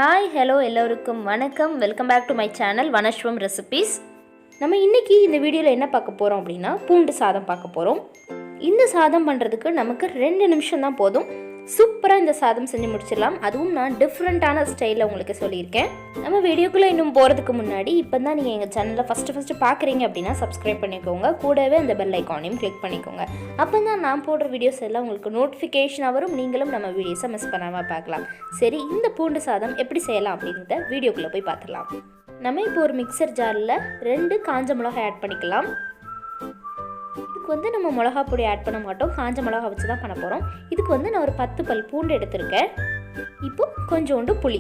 Hi hello எல்லோருக்கும் வணக்கம். Welcome back to my channel Vanaswam recipes. நம்ம இன்றைக்கி இந்த வீடியோவில் என்ன பார்க்க போகிறோம் அப்படின்னா பூண்டு சாதம் பார்க்க போகிறோம். இந்த சாதம் பண்ணுறதுக்கு நமக்கு 2 நிமிஷம் தான் போதும். சூப்பராக இந்த சாதம் செஞ்சு முடிச்சிடலாம். அதுவும் நான் டிஃப்ரெண்ட்டான ஸ்டைலில் உங்களுக்கு சொல்லியிருக்கேன். நம்ம வீடியோக்குள்ளே இன்னும் போகிறதுக்கு முன்னாடி இப்போ தான் நீங்கள் எங்கள் சேனலில் ஃபஸ்ட்டு பார்க்குறீங்க அப்படின்னா சப்ஸ்கிரைப் பண்ணிக்கோங்க. கூடவே அந்த பெல் ஐக்கானையும் கிளிக் பண்ணிக்கோங்க. அப்போ தான் நான் போடுற வீடியோஸ் எல்லாம் உங்களுக்கு நோட்டிஃபிகேஷனாக வரும். நீங்களும் நம்ம வீடியோஸை மிஸ் பண்ணாமல் பார்க்கலாம். சரி, இந்த பூண்டு சாதம் எப்படி செய்யலாம் அப்படின்றத வீடியோக்குள்ளே போய் பார்த்துக்கலாம். நம்ம இப்போ ஒரு மிக்சர் ஜாரில் 2 காஞ்ச மிளகாய் ஆட் பண்ணிக்கலாம். இதுக்கு வந்து நம்ம மிளகா பொடி ஆட் பண்ண மாட்டோம், காஞ்ச மிளகா வச்சு தான் பண்ண போகிறோம். இதுக்கு வந்து நான் ஒரு 10 பல் பூண்டு எடுத்திருக்கேன். இப்போ கொஞ்சோண்டு புளி,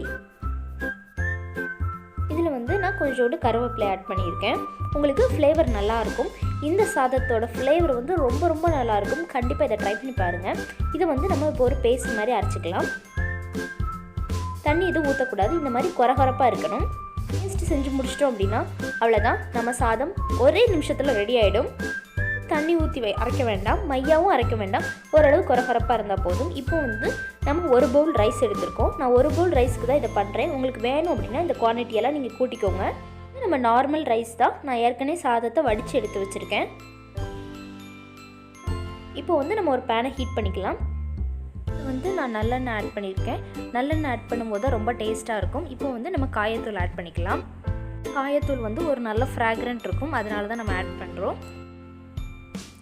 இதில் வந்து நான் கொஞ்சோண்டு கருவேப்பிலை ஆட் பண்ணியிருக்கேன். உங்களுக்கு ஃப்ளேவர் நல்லாயிருக்கும். இந்த சாதத்தோட ஃப்ளேவர் வந்து ரொம்ப ரொம்ப நல்லாயிருக்கும். கண்டிப்பாக இதை ட்ரை பண்ணி பாருங்கள். இதை வந்து நம்ம இப்போ ஒரு பேஸ்ட் மாதிரி அரைச்சிக்கலாம். தண்ணி எதுவும் ஊற்றக்கூடாது, இந்த மாதிரி கொரகொரப்பாக இருக்கணும். பேஸ்ட் செஞ்சு முடிச்சிட்டோம் அப்படின்னா அவ்வளோதான், நம்ம சாதம் ஒரே நிமிஷத்தில் ரெடி ஆகிடும். தண்ணி ஊற்றி அரைக்க வேண்டாம், மையாவும் அரைக்க வேண்டாம், ஓரளவு கொரகொரப்பாக இருந்தால் போதும். இப்போ வந்து நம்ம 1 பவுல் ரைஸ் எடுத்திருக்கோம். நான் 1 பவுல் ரைஸ்க்கு தான் இதை பண்ணுறேன். உங்களுக்கு வேணும் அப்படின்னா இந்த குவான்டிட்டியெல்லாம் நீங்கள் கூட்டிக்கோங்க. நம்ம நார்மல் ரைஸ் தான். நான் ஏற்கனவே சாதத்தை வடித்து எடுத்து வச்சுருக்கேன். இப்போ வந்து நம்ம ஒரு பேனை ஹீட் பண்ணிக்கலாம். வந்து நான் நல்லெண்ணெய் ஆட் பண்ணியிருக்கேன். நல்லெண்ணெய் ஆட் பண்ணும்போது ரொம்ப டேஸ்ட்டாக இருக்கும். இப்போ வந்து நம்ம காயத்தூள் ஆட் பண்ணிக்கலாம். காயத்தூள் வந்து ஒரு நல்ல ஃப்ராக்ரண்ட் இருக்கும், அதனால தான் நம்ம ஆட் பண்ணுறோம்.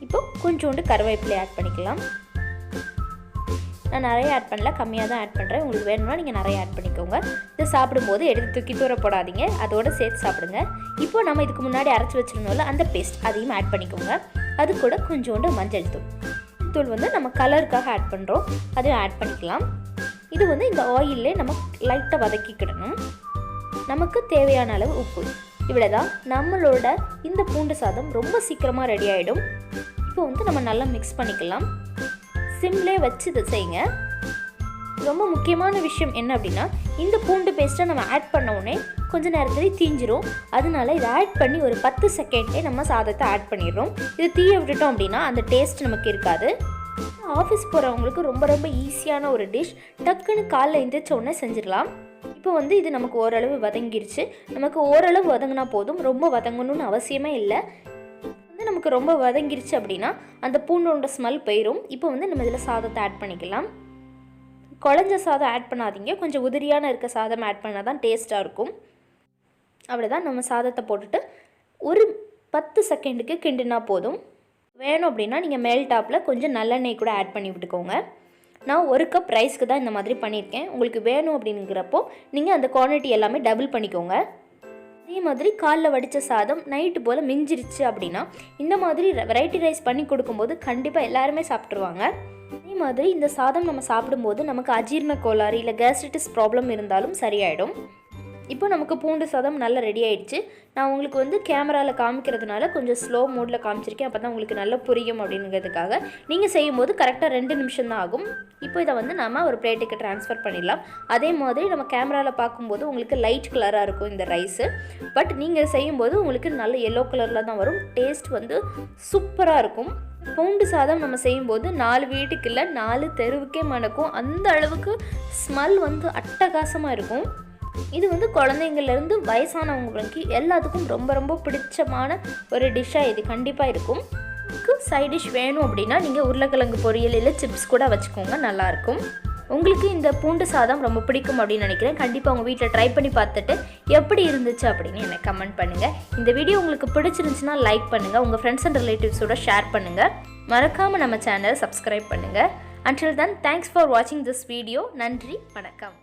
இப்போ கொஞ்சோண்டு கருவேப்பிலை ஆட் பண்ணிக்கலாம். நான் நிறைய ஆட் பண்ணல, கம்மியாக தான் ஆட் பண்ணுறேன். உங்களுக்கு வேணும்னா நீங்கள் நிறைய ஆட் பண்ணிக்கோங்க. இதை சாப்பிடும்போது எடுத்து தூக்கி தூர போடாதீங்க, அதோடு சேர்த்து சாப்பிடுங்க. இப்போ நம்ம இதுக்கு முன்னாடி அரைச்சி வச்சுருந்தோம்ல அந்த பேஸ்ட், அதையும் ஆட் பண்ணிக்கோங்க. அது கூட கொஞ்சோண்டு மஞ்சள் தூள் வந்து நம்ம கலருக்காக ஆட் பண்ணுறோம், அதையும் ஆட் பண்ணிக்கலாம். இது வந்து இந்த ஆயிலே நம்ம லைட்டாக வதக்கிக்கிடணும். நமக்கு தேவையான அளவு உப்பு. இவ்வளோதான், நம்மளோட இந்த பூண்டு சாதம் ரொம்ப சீக்கிரமாக ரெடி ஆகிடும். இப்போ வந்து நம்ம நல்லா மிக்ஸ் பண்ணிக்கலாம். சிம்லே வச்சு இதை செய்யுங்க. ரொம்ப முக்கியமான விஷயம் என்ன அப்படின்னா, இந்த பூண்டு பேஸ்ட்டை நம்ம ஆட் பண்ண உடனே கொஞ்சம் நேரத்துலேயே தீஞ்சிரும். அதனால இதை ஆட் பண்ணி ஒரு 10 செகண்ட்லேயே நம்ம சாதத்தை ஆட் பண்ணிடுறோம். இது தீய விட்டுட்டோம் அப்படின்னா அந்த டேஸ்ட் நமக்கு இருக்காது. ஆஃபீஸ் போகிறவங்களுக்கு ரொம்ப ரொம்ப ஈஸியான ஒரு டிஷ். டக்குன்னு காலைல எழுந்திரிச்ச உடனே செஞ்சிடலாம். இப்போ வந்து இது நமக்கு ஓரளவு வதங்கிருச்சு. நமக்கு ஓரளவு வதங்கினா போதும், ரொம்ப வதங்கணும்னு அவசியமே இல்லை. வந்து நமக்கு ரொம்ப வதங்கிருச்சு அப்படின்னா அந்த பூண்டோட ஸ்மெல் போயிடும். இப்போ வந்து நம்ம இதில் சாதத்தை ஆட் பண்ணிக்கலாம். குழஞ்ச சாதம் ஆட் பண்ணாதீங்க, கொஞ்சம் உதிரியான இருக்க சாதம் ஆட் பண்ணால் தான் டேஸ்ட்டாக இருக்கும். அவ்வளோதான், நம்ம சாதத்தை போட்டுட்டு ஒரு 10 செகண்டுக்கு கிண்டுனா போதும். வேணும் அப்படின்னா நீங்கள் மேல் டாப்பில் கொஞ்சம் நல்லெண்ணெய் கூட ஆட் பண்ணி விட்டுக்கோங்க. நான் 1 கப் ரைஸ்க்கு தான் இந்த மாதிரி பண்ணியிருக்கேன். உங்களுக்கு வேணும் அப்படிங்கிறப்போ நீங்கள் அந்த குவான்டிட்டி எல்லாமே டபுள் பண்ணிக்கோங்க. அதே மாதிரி காலைல வடித்த சாதம் நைட்டு போல் மிஞ்சிருச்சு அப்படின்னா இந்த மாதிரி வெரைட்டி ரைஸ் பண்ணி கொடுக்கும்போது கண்டிப்பாக எல்லாருமே சாப்பிட்ருவாங்க. அதே மாதிரி இந்த சாதம் நம்ம சாப்பிடும்போது நமக்கு அஜீரண கோளாறு இல்லை கேஸ்ட்ரைட்டிஸ் ப்ராப்ளம் இருந்தாலும் சரியாயிடும். இப்போ நமக்கு பூண்டு சாதம் நல்லா ரெடி ஆகிடுச்சு. நான் உங்களுக்கு வந்து கேமராவில் காமிக்கிறதுனால கொஞ்சம் ஸ்லோ மோடில் காமிச்சிருக்கேன், அப்போ தான் உங்களுக்கு நல்லா புரியும் அப்படிங்கிறதுக்காக. நீங்கள் செய்யும்போது கரெக்டாக 2 நிமிஷம் தான் ஆகும். இப்போ இதை வந்து நம்ம ஒரு பிளேட்டுக்கு ட்ரான்ஸ்ஃபர் பண்ணிடலாம். அதே மாதிரி நம்ம கேமராவில் பார்க்கும்போது உங்களுக்கு லைட் கலராக இருக்கும் இந்த ரைஸு. பட் நீங்கள் செய்யும்போது உங்களுக்கு நல்ல எல்லோ கலரில் தான் வரும். டேஸ்ட் வந்து சூப்பராக இருக்கும். பூண்டு சாதம் நம்ம செய்யும்போது 4 வீட்டுக்கு இல்லை 4 தெருவுக்கே மணக்கும். அந்த அளவுக்கு ஸ்மெல் வந்து அட்டகாசமாக இருக்கும். இது வந்து குழந்தைங்கள்லேருந்து வயசானவங்க வரைக்கும் எல்லாத்துக்கும் ரொம்ப ரொம்ப பிடிச்சமான ஒரு டிஷ்ஷாக இது கண்டிப்பாக இருக்கும். சைட் டிஷ் வேணும் அப்படின்னா நீங்கள் உருளைக்கிழங்கு பொரியல் இல்லை சிப்ஸ் கூட வச்சுக்கோங்க, நல்லாயிருக்கும். உங்களுக்கு இந்த பூண்டு சாதம் ரொம்ப பிடிக்கும் அப்படின்னு நினைக்கிறேன். கண்டிப்பாக உங்கள் வீட்டில் ட்ரை பண்ணி பார்த்துட்டு எப்படி இருந்துச்சு அப்படின்னு எனக்கு கமெண்ட் பண்ணுங்கள். இந்த வீடியோ உங்களுக்கு பிடிச்சிருந்துச்சுன்னா லைக் பண்ணுங்கள், உங்கள் ஃப்ரெண்ட்ஸ் அண்ட் ரிலேட்டிவ்ஸோட ஷேர் பண்ணுங்கள். மறக்காமல் நம்ம சேனலை சப்ஸ்கிரைப் பண்ணுங்கள். Until then, thanks for watching this video. நன்றி, வணக்கம்.